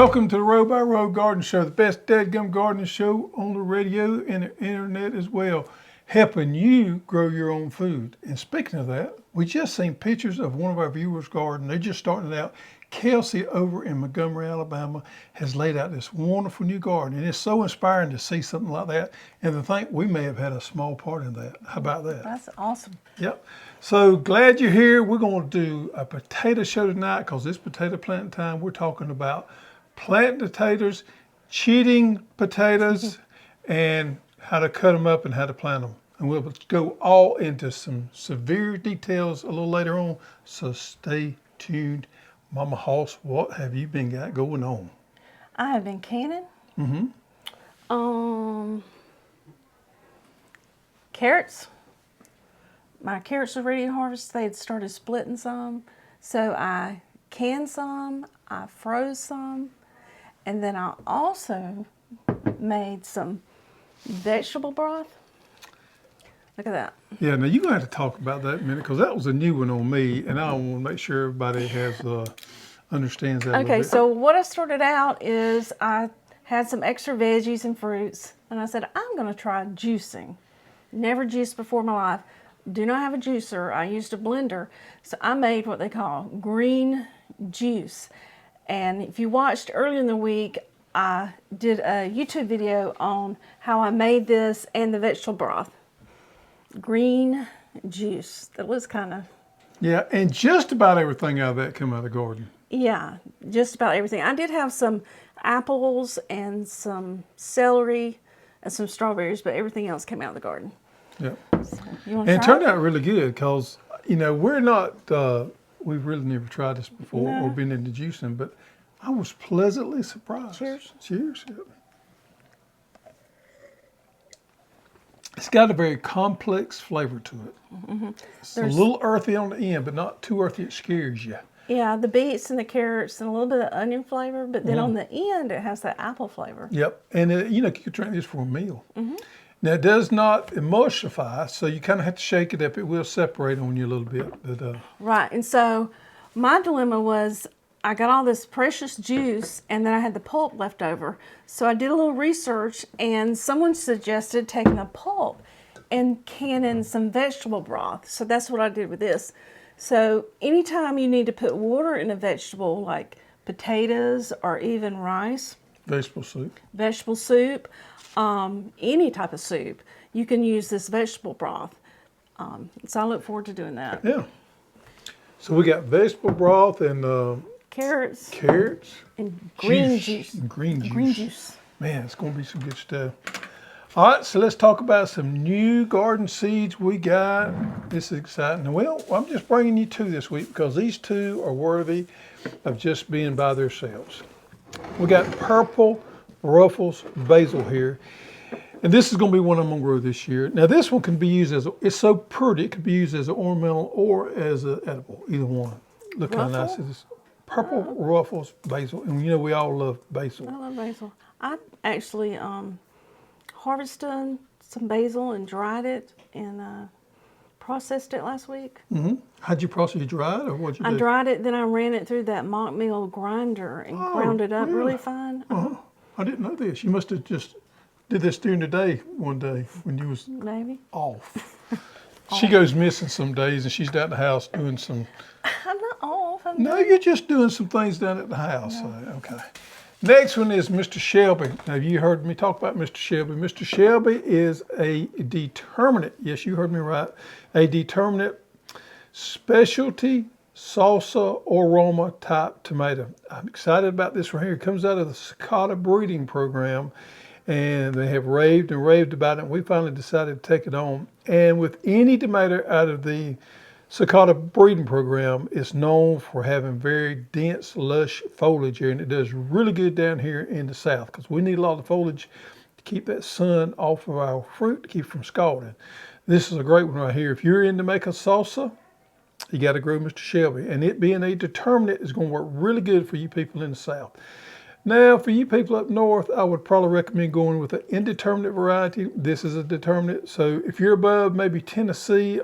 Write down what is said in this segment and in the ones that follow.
Welcome to the Row by Row Garden Show, the best dadgum gardening show on the radio and the internet as well, helping you grow your own food. And speaking of that, we just seen pictures of one of our viewers' garden. They're just starting it out. Kelsey over in Montgomery, Alabama has laid out this wonderful new garden. And it's so inspiring to see something like that. And to think we may have had a small part in that. How about that? That's awesome. Yep. So glad you're here. We're going to do a potato show tonight because it's potato planting time. We're talking about planting potatoes, cheating potatoes, and how to cut them up and how to plant them. And we'll go all into some severe details a little later on. So stay tuned. Mama Hoss, what have you been got going on? I have been canning. Carrots. My carrots are ready to harvest. They had started splitting some. So I canned some, I froze some, and then I also made some vegetable broth. Look at that. Yeah, now you're going to have to talk about that in a minute because that was a new one on me, and I want to make sure everybody has understands that. Okay, so what I started out is I had some extra veggies and fruits, and I said, I'm going to try juicing. Never juiced before in my life. Do not have a juicer. I used a blender. So I made what they call green juice. And if you watched earlier in the week, I did a YouTube video on how I made this and the vegetable broth. Green juice. That was kind of... Yeah, and just about everything out of that come out of the garden. Yeah, just about everything. I did have some apples and some celery and some strawberries, but everything else came out of the garden. Yeah. So, you want And to it try turned out really good because, you know, we're not, we've really never tried this before or been into juicing, but I was pleasantly surprised. Cheers. Cheers. Yep. It's got a very complex flavor to it. It's a little earthy on the end, but not too earthy it scares you. Yeah, the beets and the carrots and a little bit of onion flavor, but then on the end it has that apple flavor. Yep, and you know, you could drink this for a meal. Now it does not emulsify, so you kind of have to shake it up. It will separate on you a little bit. But, Right, and so my dilemma was I got all this precious juice and then I had the pulp left over. So I did a little research and someone suggested taking the pulp and canning some vegetable broth. So that's what I did with this. So anytime you need to put water in a vegetable like potatoes or even rice, vegetable soup, any type of soup, you can use this vegetable broth. So I look forward to doing that. Yeah. So we got vegetable broth and carrots and green juice. Green juice. Man, it's going to be some good stuff. All right, so let's talk about some new garden seeds we got. This is exciting. Well, I'm just bringing you two this week because these two are worthy of just being by themselves. We got purple Ruffles basil here. And this is going to be one I'm going to grow this year. Now this one can be used as, it's so pretty, it could be used as an ornamental or as an edible, either one. Look how nice it is. Purple Ruffles basil. And you know we all love basil. I love basil. I actually harvested some basil and dried it and processed it last week. How'd you process it? You dry it or what'd you do? I dried it, then I ran it through that mock mill grinder and ground it up really fine. I didn't know this. You must have just did this during the day one day when you was Maybe. off. She goes missing some days and she's down at the house doing some... I'm not off. No, you're just doing some things down at the house. No. Okay. Next one is Mr. Shelby. Now, you heard me talk about Mr. Shelby. Mr. Shelby is a determinate, yes, you heard me right, a determinate specialty salsa aroma type tomato. I'm excited about this right here. It comes out of the Cicada breeding program, and they have raved and raved about it, and we finally decided to take it on. And with any tomato out of the Cicada breeding program, it's known for having very dense, lush foliage here, and it does really good down here in the south because we need a lot of foliage to keep that sun off of our fruit to keep from scalding. This is a great one right here. If you're into making salsa, you got to grow Mr. Shelby, and it being a determinate is going to work really good for you people in the south. Now, for you people up north, I would probably recommend going with an indeterminate variety. This is a determinate, so if you're above maybe Tennessee,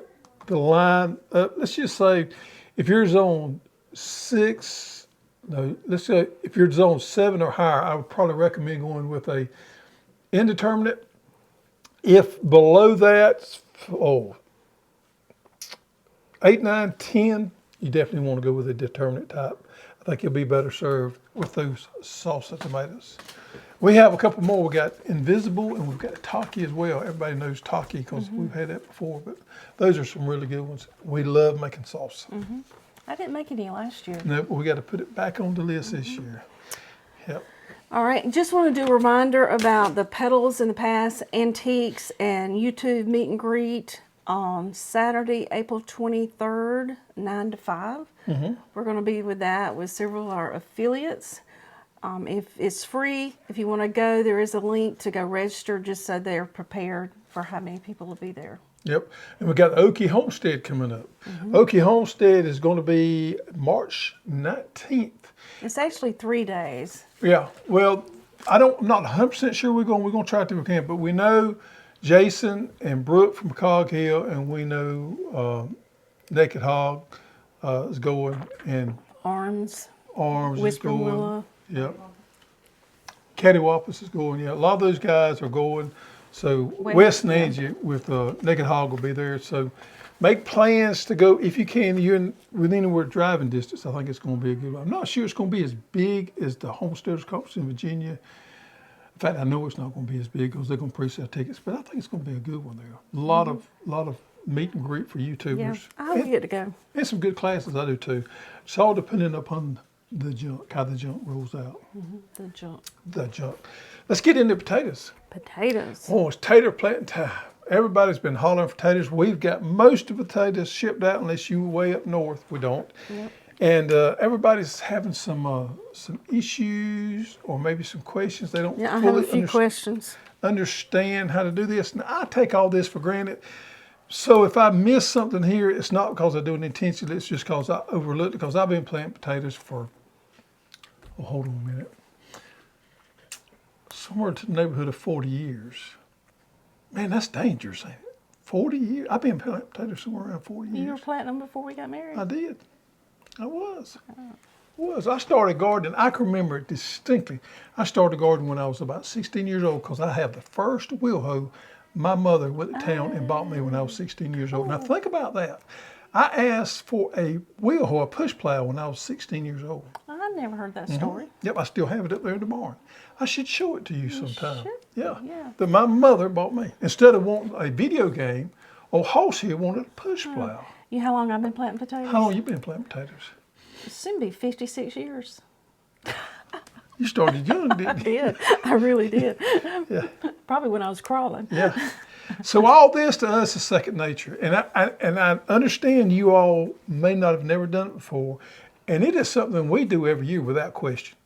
the line up, let's just say if you're zone 6 No, let's say if you're zone 7 or higher, I would probably recommend going with a indeterminate. If below that, 8, 9, 10, you definitely want to go with a determinate type. I think you'll be better served with those salsa tomatoes. We have a couple more. We got Invisible and we've got Taki as well. Everybody knows Taki because we've had that before, but those are some really good ones. We love making salsa. I didn't make any last year. No, but we got to put it back on the list this year. Yep. All right, just want to do a reminder about the Petals in the Past Antiques and YouTube meet and greet on Saturday, April 23rd, 9 to 5. We're going to be with that with several of our affiliates. If it's free, if you want to go, there is a link to go register just so they're prepared for how many people will be there. Yep. And we got Oaky Homestead coming up. Oaky Homestead is going to be March 19th. It's actually 3 days. Yeah. Well, I'm not 100% sure we're going to try it if we can, but we know Jason and Brooke from Cog Hill, and we know Naked Hog is going, and Arms is Whisper going. Willow. Yep. Cattywampus is going. Yeah, a lot of those guys are going. So West needs you with Naked Hog will be there. So make plans to go if you can. You're within anywhere driving distance. I think it's going to be a good one. I'm not sure it's going to be as big as the Homesteaders Conference in Virginia. In fact, I know it's not going to be as big because they're going to pre-sale tickets. But I think it's going to be a good one there. A lot of meet and greet for YouTubers. Yeah, I hope you get to go. And some good classes. I do too. It's all depending upon the junk, how the junk rolls out. The junk. The junk. Let's get into potatoes. Potatoes. Oh, it's tater planting time. Everybody's been hollering for potatoes. We've got most of the potatoes shipped out unless you way up north. We don't. Yep. And everybody's having some issues or maybe some questions. They don't Yeah, I have fully a few questions. understand how to do this. And I take all this for granted. So if I miss something here, it's not because I do it intentionally. It's just because I overlooked it because I've been planting potatoes for, hold on a minute, somewhere to the neighborhood of 40 years. Man, that's dangerous, ain't it? 40 years? I've been planting potatoes somewhere around 40 years. You were planting them before we got married? I did. I was. I started gardening. I can remember it distinctly. I started gardening when I was about 16 years old because I have the first wheel hoe my mother went to town and bought me when I was 16 years old. Now think about that. I asked for a wheel hoe, a push plow, when I was 16 years old. I've never heard that story. Yep, I still have it up there in the barn. I should show it to you sometime. should. Yeah. Yeah. That my mother bought me. Instead of wanting a video game, old Hoss here wanted a push plow. You know how long I've been planting potatoes? How long you been planting potatoes? Soon be 56 years. You started young, didn't you? Did. I really did. Yeah. Probably when I was crawling. Yeah. So all this to us is second nature. And I understand you all may not have never done it before. And it is something we do every year without question.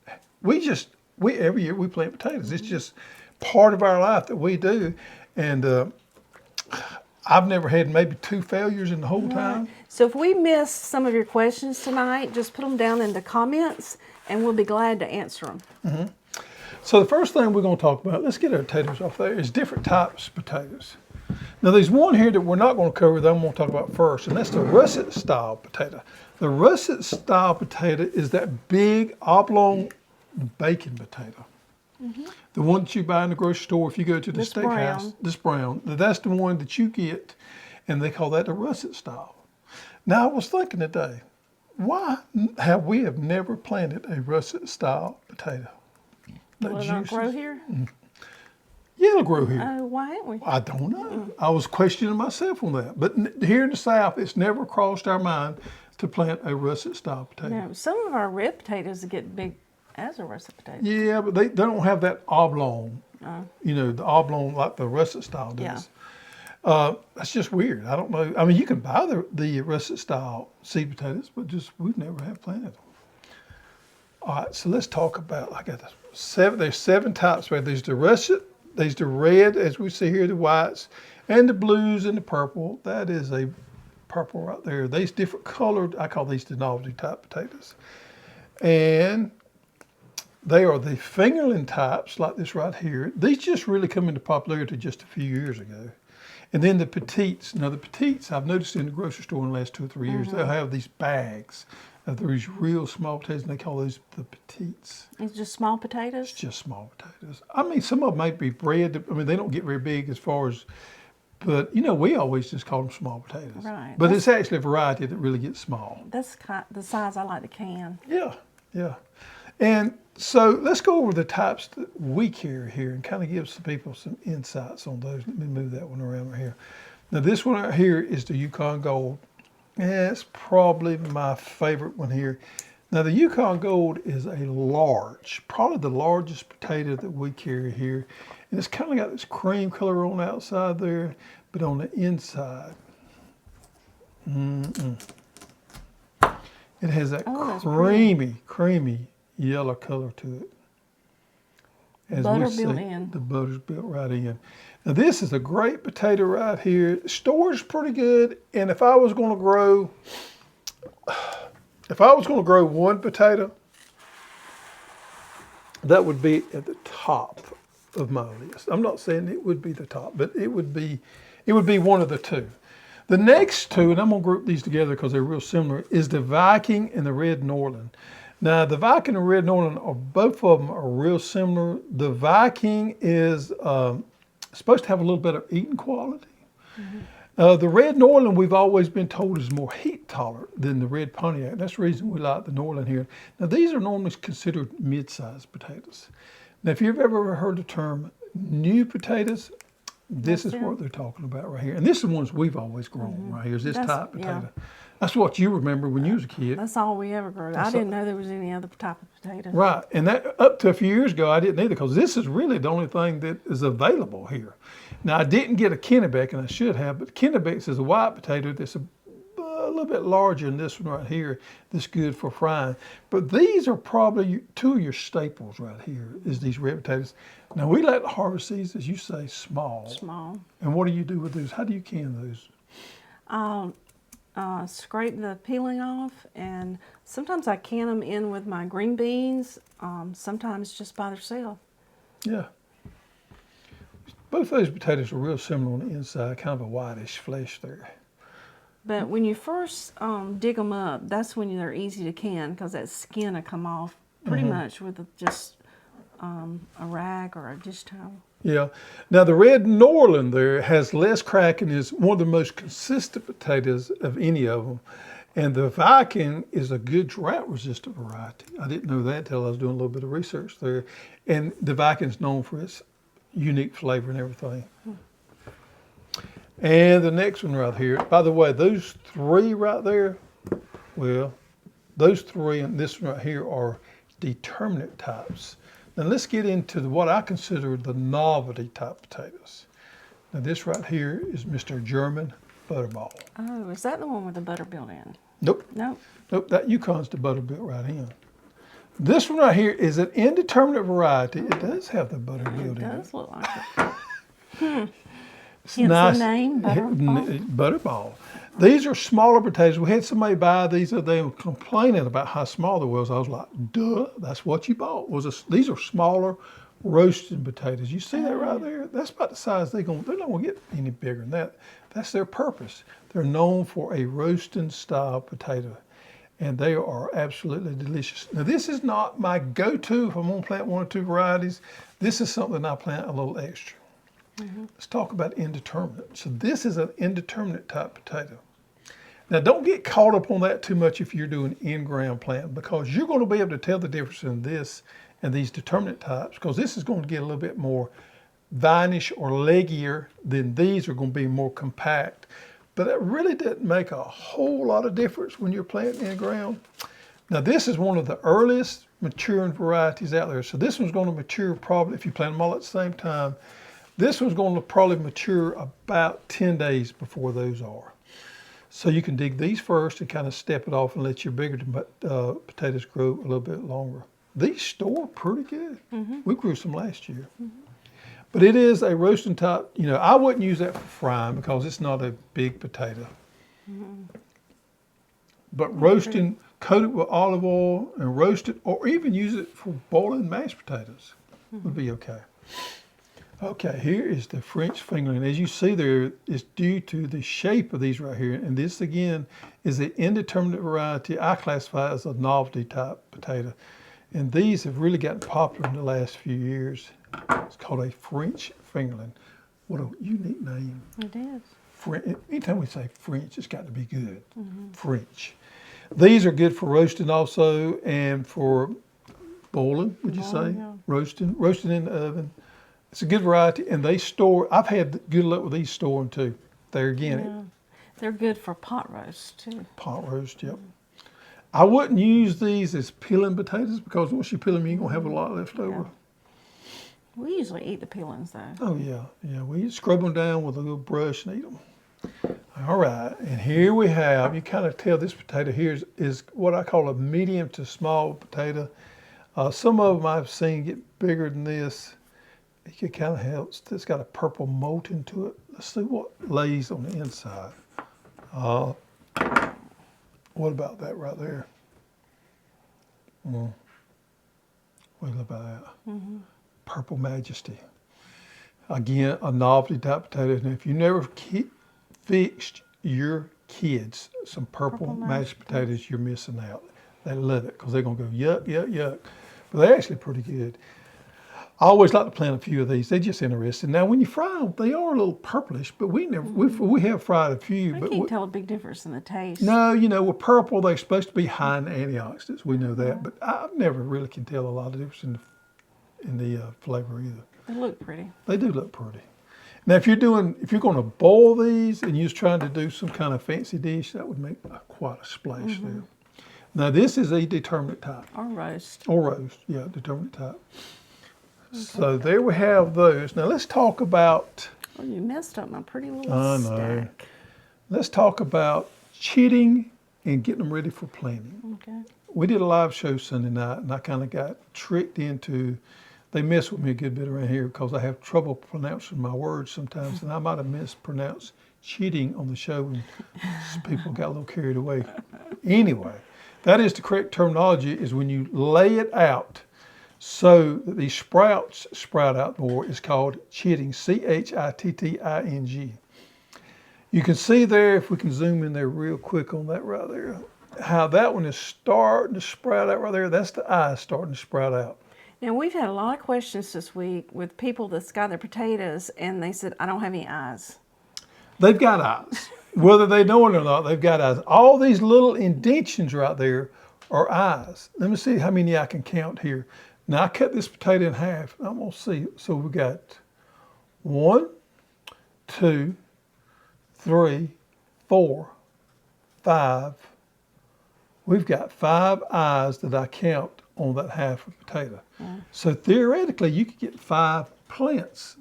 Every year we plant potatoes. It's just part of our life that we do. And I've never had maybe 2 failures in the whole time. So if we miss some of your questions tonight, just put them down in the comments and we'll be glad to answer them. So the first thing we're going to talk about, let's get our potatoes off there, is different types of potatoes. Now there's one here that we're not going to cover that I'm going to talk about first, and that's the Russett style potato. The Russett style potato is that big oblong bacon potato. The one that you buy in the grocery store if you go to the steakhouse. This brown. That's the one that you get, and they call that the Russett style. Now I was thinking today, why have we never planted a Russett style potato? Will it not grow here? Yeah, it'll grow here. Oh, why ain't we? I don't know. I was questioning myself on that. But here in the South, it's never crossed our mind to plant a Russet style potato. No, some of our red potatoes get big as a Russet potato. Yeah, but they don't have that oblong, the oblong like the Russet style does. Yeah. That's just weird. I don't know. I mean, you can buy the Russet style seed potatoes, but we've never have planted them. All right, so let's talk about, I got this. There's 7 types, right? There's the Russet, there's the red, as we see here, the whites, and the blues and the purple. That is a purple right there. These different colored, I call these the novelty type potatoes. And they are the fingerling types, like this right here. These just really come into popularity just a few years ago. And then the petites. Now the petites, I've noticed in the grocery store in the last 2 or 3 years, they'll have these bags of these real small potatoes, and they call those the petites. It's just small potatoes? It's just small potatoes. I mean, some of them might be bred. I mean, they don't get very big as far as, but you know, we always just call them small potatoes. Right. But it's actually a variety that really gets small. That's the size I like the can. Yeah, yeah. And so let's go over the types that we carry here and kind of give some people some insights on those. Let me move that one around right here. Now this one right here is the Yukon Gold. Yeah, it's probably my favorite one here. Now the Yukon Gold is a large, probably the largest potato that we carry here. And it's kind of got this cream color on the outside there, but on the inside, it has that creamy yellow color to it. As Butter we see, built in. the butter's built right in. Now this is a great potato right here. Storage pretty good, and if I was going to grow one potato, that would be at the top of my list. I'm not saying it would be the top, but it would be one of the two. The next two, and I'm gonna group these together because they're real similar, is the Viking and the red Norland. Now the Viking and red Norland are both of them are real similar. The Viking is supposed to have a little better eating quality. The red Norland we've always been told is more heat tolerant than the red Pontiac. That's the reason we like the Norland here. Now these are normally considered mid-sized potatoes. Now if you've ever heard the term new potatoes, this is what they're talking about right here. And this is the ones we've always grown right here, is this type potato. Yeah. That's what you remember when you was a kid. That's all we ever grew. I didn't know there was any other type of potato. Right, and that up to a few years ago, I didn't either, because this is really the only thing that is available here. Now, I didn't get a Kennebec, and I should have, but Kennebec is a white potato that's a little bit larger than this one right here, that's good for frying. But these are probably two of your staples right here, is these red potatoes. Now, we like to harvest these, as you say, small. Small. And what do you do with those? How do you can those? Scrape the peeling off, and sometimes I can them in with my green beans, sometimes just by themselves. Yeah. Both those potatoes are real similar on the inside, kind of a whitish flesh there. But when you first dig them up, that's when they're easy to can, because that skin will come off pretty much with just a rag or a dish towel. Yeah. Now the red Norland there has less crack and is one of the most consistent potatoes of any of them. And the Viking is a good drought resistant variety. I didn't know that until I was doing a little bit of research there. And the Viking is known for its unique flavor and everything. And the next one right here, by the way, those three right there, well, those three and this one right here are determinate types. Now let's get into what I consider the novelty type potatoes. Now this right here is Mr. German Butterball. Oh, is that the one with the butter built in? Nope. No. Nope, that Yukon's the butter built right in. This one right here is an indeterminate variety. It does have the butter built in it. It does look like it. It's Hence nice. the name, Butterball. Butterball. These are smaller potatoes. We had somebody buy these, they were complaining about how small they was. I was like, duh, that's what you bought. These are smaller roasted potatoes. You see that right there? That's about the size they're not gonna get any bigger than that. That's their purpose. They're known for a roasting style potato, and they are absolutely delicious. Now this is not my go-to if I'm gonna plant one or two varieties. This is something I plant a little extra. Let's talk about indeterminate. So this is an indeterminate type potato. Now don't get caught up on that too much if you're doing in-ground planting, because you're going to be able to tell the difference in this and these determinate types, because this is going to get a little bit more vinish or leggier than these are going to be more compact. But that really doesn't make a whole lot of difference when you're planting in ground. Now this is one of the earliest maturing varieties out there. So this one's going to mature probably, if you plant them all at the same time, this one's going to probably mature about 10 days before those are. So you can dig these first and kind of step it off and let your bigger potatoes grow a little bit longer. These store pretty good. We grew some last year. But it is a roasting type. You know, I wouldn't use that for frying because it's not a big potato. But roasting, coat it with olive oil and roast it, or even use it for boiling mashed potatoes would be okay. Okay, here is the French fingerling. As you see there, it's due to the shape of these right here. And this again is the indeterminate variety I classify as a novelty type potato. And these have really gotten popular in the last few years. It's called a French fingerling. What a unique name. It is. Anytime we say French, it's got to be good. French. These are good for roasting also and for boiling, would you say? Yeah. Roasting in the oven. It's a good variety, and they store. I've had good luck with these storing too. There again, Yeah. They're good for pot roast too. pot roast. Yep. I wouldn't use these as peeling potatoes because once you peel them, you're gonna have a lot left over. We usually eat the peelings though. Oh yeah, yeah. We scrub them down with a little brush and eat them. All right, and here we have. You kind of tell this potato here is what I call a medium to small potato. Some of them I've seen get bigger than this. You can kind of help. It's got a purple molting to it. Let's see what lays on the inside. What about that right there? What about that? Purple Majesty. Again, a novelty type potato. And if you never fixed your kids some purple mashed potatoes, you're missing out. They love it because they're going to go yuck, yuck, yuck. But they're actually pretty good. I always like to plant a few of these. They're just interesting. Now, when you fry them, they are a little purplish, but we have fried a few. I But can't tell a big difference in the taste. no, with purple, they're supposed to be high in antioxidants. We know that, but I never really can tell a lot of difference in the flavor either. They look pretty. They do look pretty. Now, if you're going to boil these and you're just trying to do some kind of fancy dish, that would make quite a splash there. Now, this is a determinate type. Or roast. Or roast, yeah, determinate type. Okay. So there we have those. Now let's talk about. Oh, you messed up my pretty little stack. Let's talk about chitting and getting them ready for planting. Okay. We did a live show Sunday night, and I kind of got tricked into. They mess with me a good bit around here because I have trouble pronouncing my words sometimes, and I might have mispronounced cheating on the show, and people got a little carried away. Anyway, that is the correct terminology. Is when you lay it out so that these sprouts sprout out more, is called chitting, C-H-I-T-T-I-N-G. You can see there, if we can zoom in there real quick on that right there, how that one is starting to sprout out right there. That's the eye starting to sprout out. Now, we've had a lot of questions this week with people that's got their potatoes, and they said, I don't have any eyes. They've got eyes. Whether they know it or not, they've got eyes. All these little indentions right there are eyes. Let me see how many I can count here. Now, I cut this potato in half. I'm going to see. So we got 1, 2, 3, 4, 5. We've got 5 eyes that I count on that half of potato. So theoretically, you could get 5 plants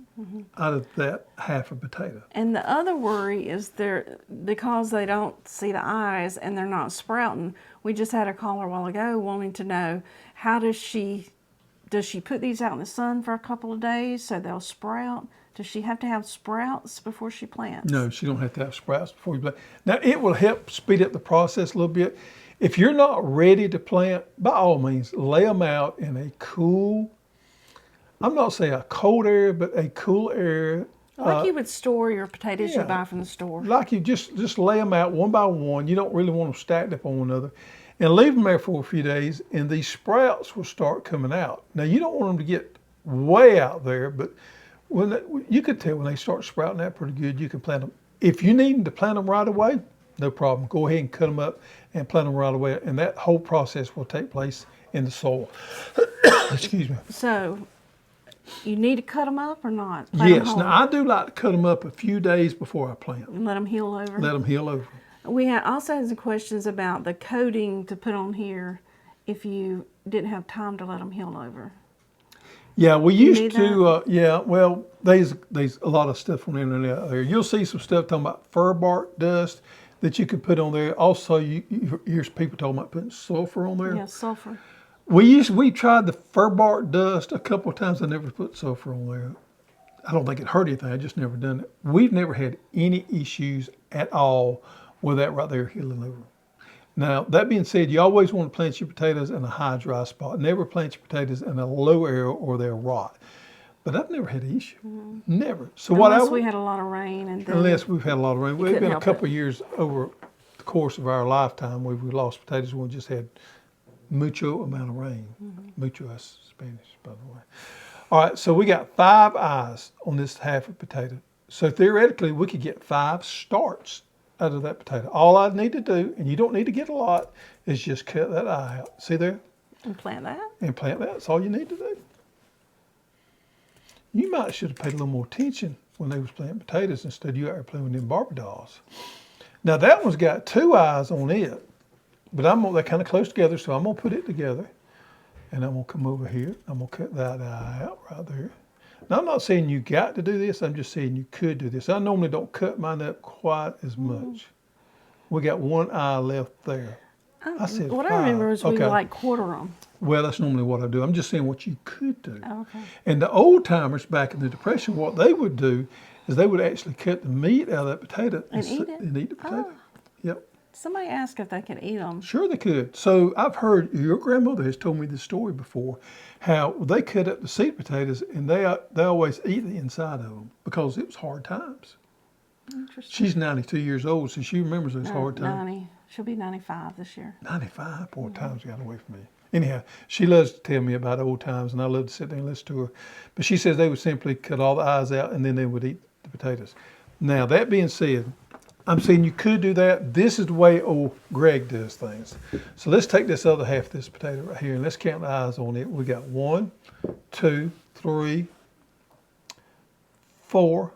out of that half of potato. And the other worry is because they don't see the eyes and they're not sprouting. We just had a caller a while ago wanting to know, how does she put these out in the sun for a couple of days so they'll sprout? Does she have to have sprouts before she plants? No, she don't have to have sprouts before you plant. Now, it will help speed up the process a little bit. If you're not ready to plant, by all means, lay them out in a cool, I'm not saying a cold area, but a cool area. Like you would store your potatoes you buy from the store. Like you just lay them out one by one. You don't really want them stacked up on one another. And leave them there for a few days, and these sprouts will start coming out. Now, you don't want them to get way out there, but you could tell when they start sprouting out pretty good, you can plant them. If you need to plant them right away, no problem. Go ahead and cut them up and plant them right away, and that whole process will take place in the soil. Excuse me. So, you need to cut them up or not? Yes. Now, I do like to cut them up a few days before I plant. And let them heal over? Let them heal over. We also had some questions about the coating to put on here if you didn't have time to let them heal over. Yeah, we used to, there's a lot of stuff on the internet there. You'll see some stuff talking about fir bark dust that you could put on there. Also, you hear people talking about putting sulfur on there. Yeah, sulfur. We tried the fir bark dust a couple of times. I never put sulfur on there. I don't think it hurt anything. I just never done it. We've never had any issues at all with that right there healing over. Now, that being said, you always want to plant your potatoes in a high, dry spot. Never plant your potatoes in a low area or they'll rot. But I've never had an issue. Never. So what Unless we had a lot of rain and then unless we've had a lot of rain. We've couldn't been a help couple of years over the course of our lifetime where we lost potatoes when we just had mucho amount of rain. Mucho is Spanish, by the way. All right, so we got 5 eyes on this half a potato. So theoretically, we could get 5 starts out of that potato. All I need to do, and you don't need to get a lot, is just cut that eye out. See there? and plant that. And plant that. That's all you need to do. You might should have paid a little more attention when they was planting potatoes instead of you out there playing with them Barbie dolls. Now that one's got 2 eyes on it, but they're kind of close together, so I'm gonna put it together, and I'm gonna come over here. I'm gonna cut that eye out right there. Now I'm not saying you got to do this. I'm just saying you could do this. I normally don't cut mine up quite as much. We got 1 eye left there. I said What 5. I remember is we Okay. would like quarter them. Well, that's normally what I do. I'm just saying what you could do. Oh, okay. And the old timers back in the Depression, what they would do is they would actually cut the meat out of that potato And eat it? and eat the potato. Oh. Yep, Somebody asked if they could eat them. sure they could. So I've heard your grandmother has told me this story before, how they cut up the sweet potatoes and they always eat the inside of them because it was hard times. Interesting. She's 92 years old, so she remembers those hard times. 90. She'll be 95 this year. 95, poor times got away from me. Anyhow, she loves to tell me about old times, and I love to sit there and listen to her. But she says they would simply cut all the eyes out, and then they would eat the potatoes. Now, that being said, I'm saying you could do that. This is the way old Greg does things. So let's take this other half of this potato right here, and let's count the eyes on it. We got 1, 2, 3, 4.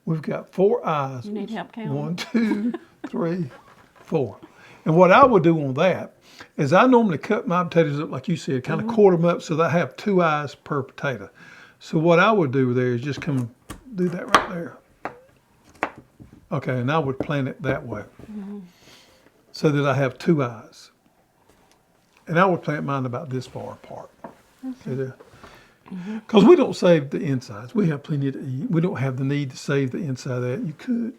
We've got 4 eyes. You need help counting? 1, 2, 3, 4. And what I would do on that is I normally cut my potatoes up like you said, kind of quarter them up so that I have 2 eyes per potato. So what I would do there is just come do that right there. Okay, and I would plant it that way so that I have 2 eyes. And I would plant mine about this far apart. See there? Because we don't save the insides. We have plenty to eat. We don't have the need to save the inside of that. You could,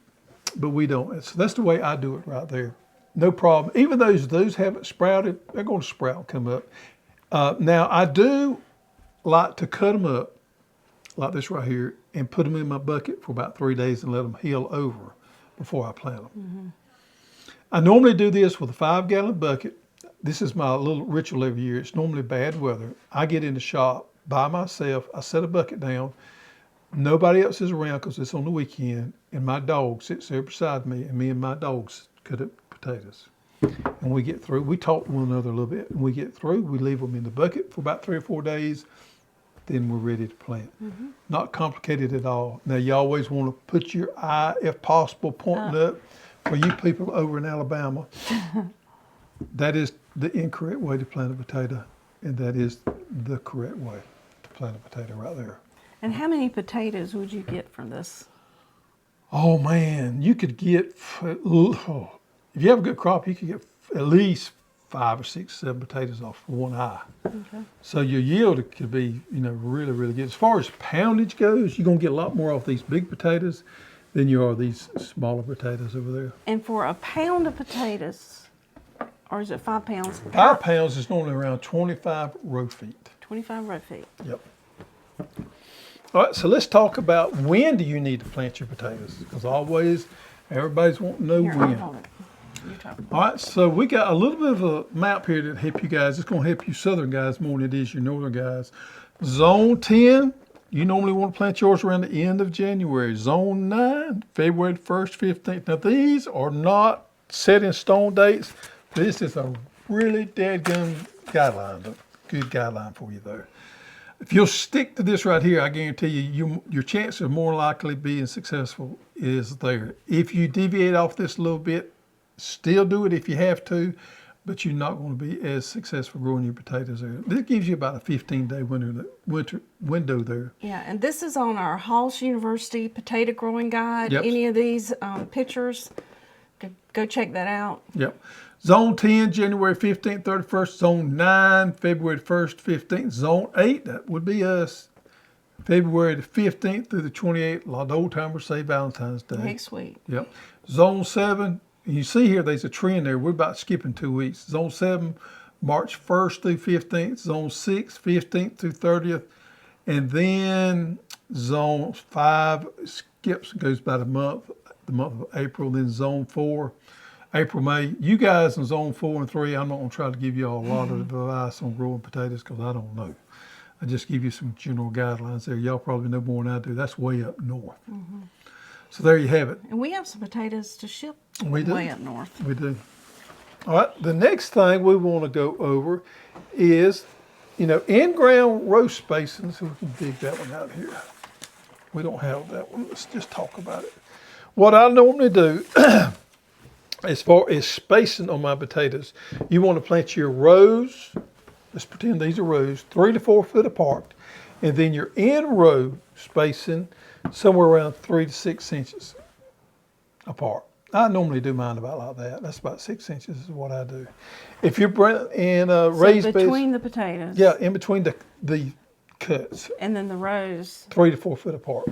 but we don't. So that's the way I do it right there. No problem. Even those haven't sprouted, they're going to sprout and come up. Now, I do like to cut them up like this right here and put them in my bucket for about 3 days and let them heal over before I plant them. I normally do this with a 5-gallon bucket. This is my little ritual every year. It's normally bad weather. I get in the shop by myself. I set a bucket down. Nobody else is around because it's on the weekend. And my dog sits there beside me, and me and my dogs cut up potatoes. And we get through. We talk to one another a little bit. And we get through. We leave them in the bucket for about 3 or 4 days. Then we're ready to plant. Not complicated at all. Now, you always want to put your eye, if possible, pointing up. For you people over in Alabama, that is the incorrect way to plant a potato. And that is the correct way to plant a potato right there. And how many potatoes would you get from this? Oh man, you could get, if you have a good crop, you could get at least 5 or 6, 7 potatoes off 1 eye. Okay. So your yield could be, really, really good. As far as poundage goes, you're gonna get a lot more off these big potatoes than you are these smaller potatoes over there. And for a pound of potatoes, or is it 5 pounds? 5 pounds is normally around 25 row feet. 25 row feet. Yep. All right, so let's talk about when do you need to plant your potatoes? Because always, everybody's wanting to know Here, I'll when. hold it. You talk. All right, so we got a little bit of a map here to help you guys. It's going to help you southern guys more than it is your northern guys. Zone 10, you normally want to plant yours around the end of January. Zone 9, February 1st, 15th. Now, these are not set in stone dates. This is a really dadgum guideline, a good guideline for you though. If you'll stick to this right here, I guarantee you, your chance of more likely being successful is there. If you deviate off this a little bit, still do it if you have to, but you're not going to be as successful growing your potatoes there. This gives you about a 15-day window there. Yeah, and this is on our Halls University Potato Growing Guide. Yep. Any of these pictures, go check that out. Yep. Zone 10, January 15th, 31st. Zone 9, February 1st, 15th. Zone 8, that would be us. February the 15th through the 28th. A lot of old timers say Valentine's Day. Next week. Yep. Zone 7, you see here there's a trend there. We're about skipping 2 weeks. Zone 7, March 1st through 15th. Zone 6, 15th through 30th. And then zone 5 skips, goes by the month of April. Then zone 4, April, May. You guys in zone 4 and 3, I'm not going to try to give you all a lot of advice on growing potatoes because I don't know. I just give you some general guidelines there. Y'all probably know more than I do. That's way up north. So there you have it. And we have some potatoes to ship We do. way up north. We do. All right, the next thing we want to go over is, in-ground row spacing. So we can dig that one out here. We don't have that one. Let's just talk about it. What I normally do, as far as spacing on my potatoes, you want to plant your rows. Let's pretend these are rows, 3 to 4 foot apart, and then your in-row spacing somewhere around 3 to 6 inches apart. I normally do mine about like that. That's about 6 inches is what I do. If you're in raised beds, between the potatoes. yeah, in between the cuts, And then the rows. 3 to 4 foot apart.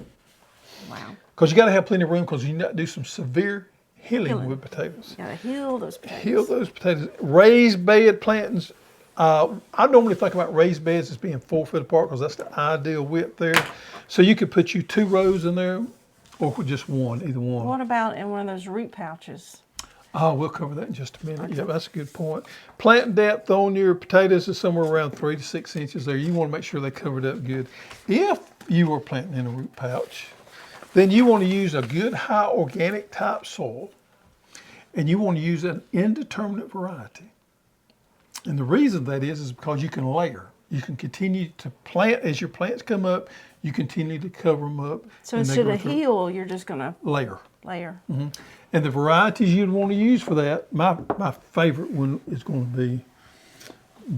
Wow. Because you got to have plenty of room because you got to do some severe healing with potatoes. You gotta heal those potatoes. Heal those potatoes. Raised bed plantings. I normally think about raised beds as being 4 foot apart because that's the ideal width there. So you could put you 2 rows in there or just one, either one. What about in one of those root pouches? Oh, we'll cover that in just a minute. Yeah, that's a good point. Plant depth on your potatoes is somewhere around 3 to 6 inches there. You want to make sure they covered up good. If you were planting in a root pouch, then you want to use a good high organic type soil, and you want to use an indeterminate variety. And the reason that is because you can layer. You can continue to plant as your plants come up. You continue to cover them up. So instead of heal, you're just gonna layer. Mm-hmm. And the varieties you'd want to use for that, my favorite one is going to be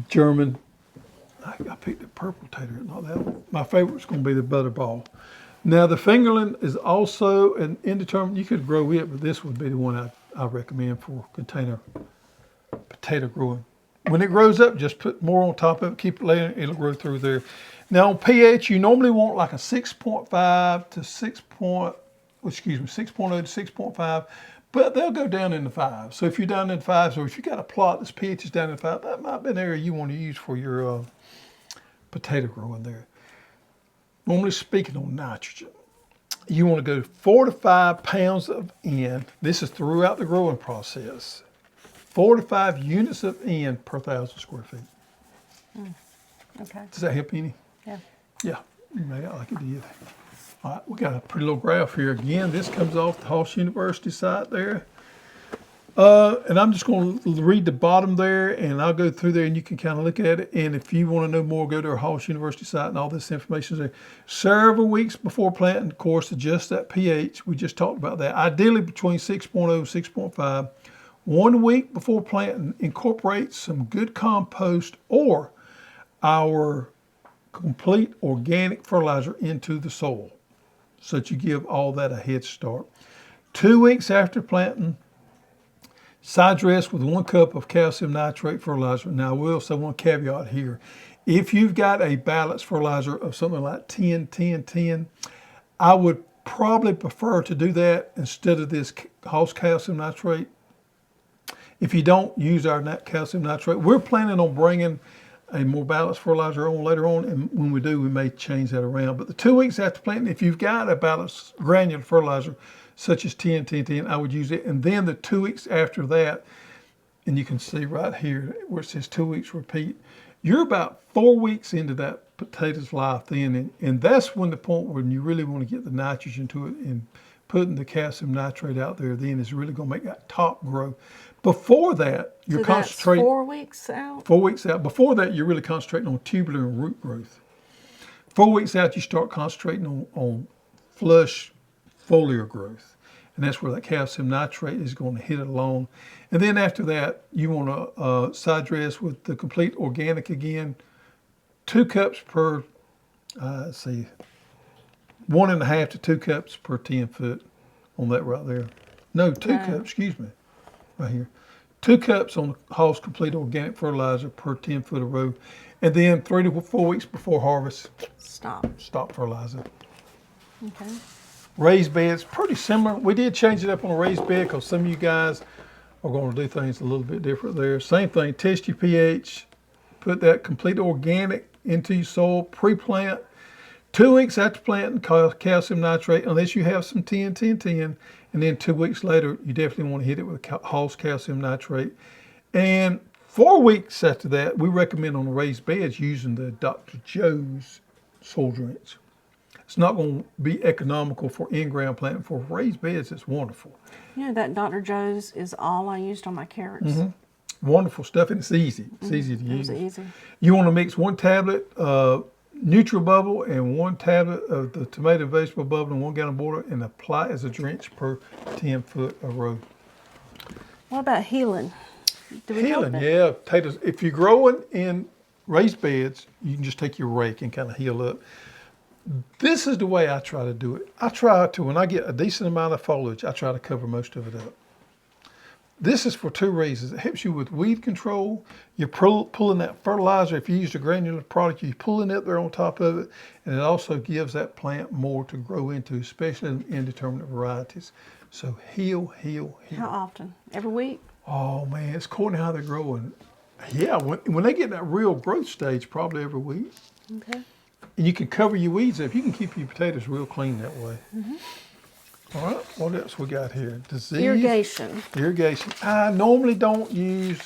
German. I picked the purple tater, not that one. My favorite is going to be the Butterball. Now the Fingerling is also an indeterminate. You could grow it, but this would be the one I recommend for container potato growing. When it grows up, just put more on top of it, keep it laying, it'll grow through there. Now on pH, you normally want like a 6.5 to 6.0 to 6.5, but they'll go down in the 5. So if you're down in the 5s, or if you got a plot that's pH is down in the 5, that might be an area you want to use for your potato growing there. Normally speaking on nitrogen, you want to go 4 to 5 pounds of N. This is throughout the growing process. 4 to 5 units of N per 1,000 square feet. Okay. Does that help any? Yeah. Yeah, you may not like it either. All right, we got a pretty little graph here. Again, this comes off the Hoss University site there. And I'm just going to read the bottom there, and I'll go through there, and you can kind of look at it. And if you want to know more, go to our Hoss University site, and all this information is there. Several weeks before planting, of course, adjust that pH. We just talked about that. Ideally between 6.0 and 6.5. 1 week before planting, incorporate some good compost or our complete organic fertilizer into the soil so that you give all that a head start. 2 weeks after planting, side dress with 1 cup of calcium nitrate fertilizer. Now, I will say one caveat here. If you've got a balanced fertilizer of something like 10, 10, 10, I would probably prefer to do that instead of this Hoss calcium nitrate. If you don't use our calcium nitrate, we're planning on bringing a more balanced fertilizer on later on, and when we do, we may change that around. But the 2 weeks after planting, if you've got a balanced granular fertilizer, such as 10, 10, 10, I would use it. And then the 2 weeks after that, and you can see right here where it says 2 weeks repeat, you're about 4 weeks into that potato's life then, and that's when the point when you really want to get the nitrogen to it, and putting the calcium nitrate out there then is really going to make that top grow. Before that, you're concentrating. 4 weeks out? 4 weeks out. Before that, you're really concentrating on tubular and root growth. 4 weeks out, you start concentrating on flush foliar growth. And that's where that calcium nitrate is going to hit it along. And then after that, you want to side dress with the complete organic again. 2 cups per, 1.5 to 2 cups per 10 foot on that right there. No, 2 cups, excuse me, right here. 2 cups on Hoss Complete Organic Fertilizer per 10 foot a row. And then 3 to 4 weeks before harvest, stop fertilizing. Okay. Raised beds, pretty similar. We did change it up on a raised bed because some of you guys are going to do things a little bit different there. Same thing, test your pH, put that complete organic into your soil, pre-plant. 2 weeks after planting, calcium nitrate, unless you have some 10-10-10, and then 2 weeks later, you definitely want to hit it with Hoss calcium nitrate. And 4 weeks after that, we recommend on the raised beds using the Dr. Joe's soil drench. It's not going to be economical for in-ground planting. For raised beds, it's wonderful. You know, that Dr. Joe's is all I used on my carrots. Wonderful stuff, and it's easy. It's easy to use. It's easy. You want to mix 1 tablet of NutriBubble and 1 tablet of the tomato and vegetable bubble in 1 gallon of water and apply as a drench per 10 foot of row. What about healing? Do we Healing, help it? yeah. Potatoes. If you're growing in raised beds, you can just take your rake and kind of heal up. This is the way I try to do it. I try to, when I get a decent amount of foliage, I try to cover most of it up. This is for 2 reasons. It helps you with weed control. You're pulling that fertilizer. If you use a granular product, you're pulling it there on top of it. And it also gives that plant more to grow into, especially in indeterminate varieties. So heal, heal, heal. How often? Every week? Oh man, it's according to how they're growing. Yeah, when they get in that real growth stage, probably every week. Okay. And you can cover your weeds up. You can keep your potatoes real clean that way. All right, what else we got here? Disease. Irrigation. Irrigation. I normally don't use,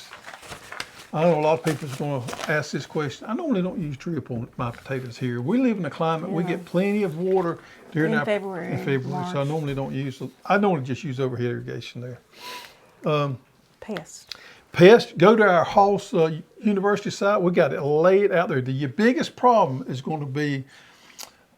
I know a lot of people are going to ask this question. I normally don't use drip on my potatoes here. We live in a climate, we get plenty of water during In February, so I normally don't use, I normally just use overhead irrigation there. Pest. Pest, go to our Hoss University site. We got it laid out there. Your biggest problem is going to be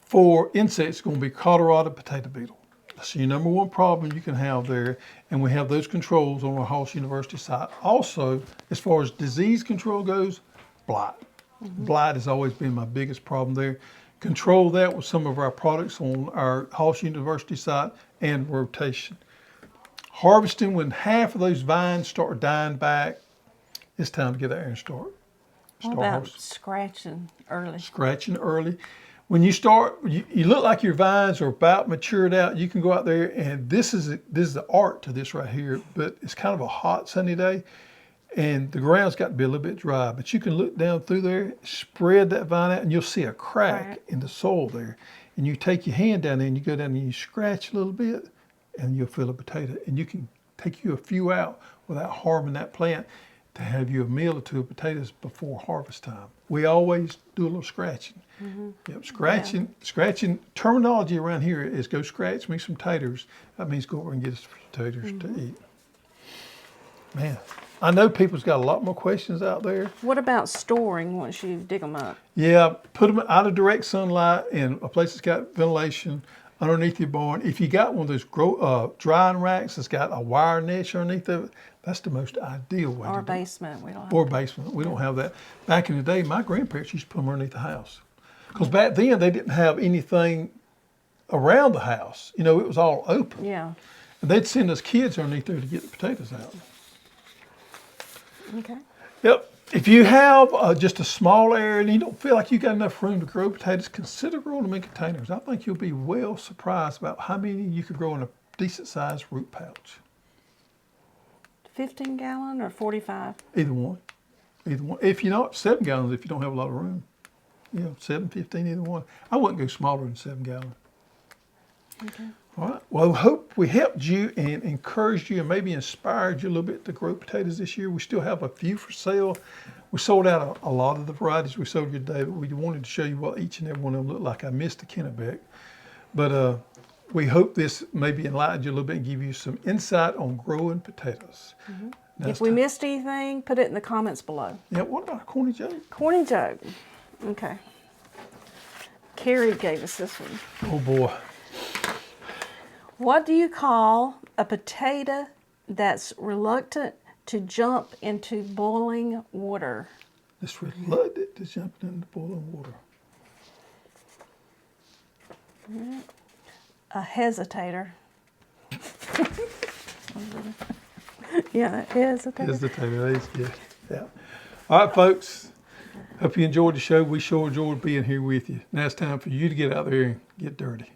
for insects, going to be Colorado potato beetle. That's your number 1 problem you can have there. And we have those controls on our Hoss University site. Also, as far as disease control goes, blight. Blight has always been my biggest problem there. Control that with some of our products on our Hoss University site and rotation. Harvesting, when half of those vines start dying back, it's time to get out there and start What about harvesting. scratching early? Scratching early. When you start, you look like your vines are about matured out. You can go out there, and this is the art to this right here. But it's kind of a hot, sunny day, and the ground's got to be a little bit dry. But you can look down through there, spread that vine out, and you'll see a crack in the soil there. And you take your hand down there, and you go down and you scratch a little bit, and you'll feel a potato. And you can take you a few out without harming that plant to have you a meal or 2 of potatoes before harvest time. We always do a little scratching. Yep, scratching terminology around here is go scratch me some taters. That means go over and get us potatoes to eat. Man, I know people's got a lot more questions out there. What about storing once you dig them up? Yeah, put them out of direct sunlight in a place that's got ventilation underneath your barn. If you got one of those drying racks that's got a wire niche underneath of it, that's the most ideal way Or to do it. basement? We don't have Or basement. We don't have that. Back in the day, my grandparents used to put them underneath the house. Because back then, they didn't have anything around the house. You know, it was all open. Yeah. And they'd send us kids underneath there to get the potatoes out. Okay. Yep. If you have just a small area and you don't feel like you got enough room to grow potatoes, consider growing them in containers. I think you'll be well surprised about how many you could grow in a decent sized root pouch. 15 gallon or 45? Either one. Either one. If you're not 7 gallons, if you don't have a lot of room. You know, 7, 15, either one. I wouldn't go smaller than 7 gallon. Okay. All right. Well, I hope we helped you and encouraged you and maybe inspired you a little bit to grow potatoes this year. We still have a few for sale. We sold out a lot of the varieties we sold you today, but we wanted to show you what each and every one of them looked like. I missed the Kennebec. But we hope this maybe enlightened you a little bit and give you some insight on growing potatoes. If we missed anything, put it in the comments below. Yeah, what about a Corny Joke? Corny Joke. Okay. Carrie gave us this one. Oh boy. What do you call a potato that's reluctant to jump into boiling water? It's reluctant to jump into boiling water. A hesitator. Yeah, hesitator. Hesitator, that is good. Yeah. All right, folks. Hope you enjoyed the show. We sure enjoyed being here with you. Now it's time for you to get out there and get dirty.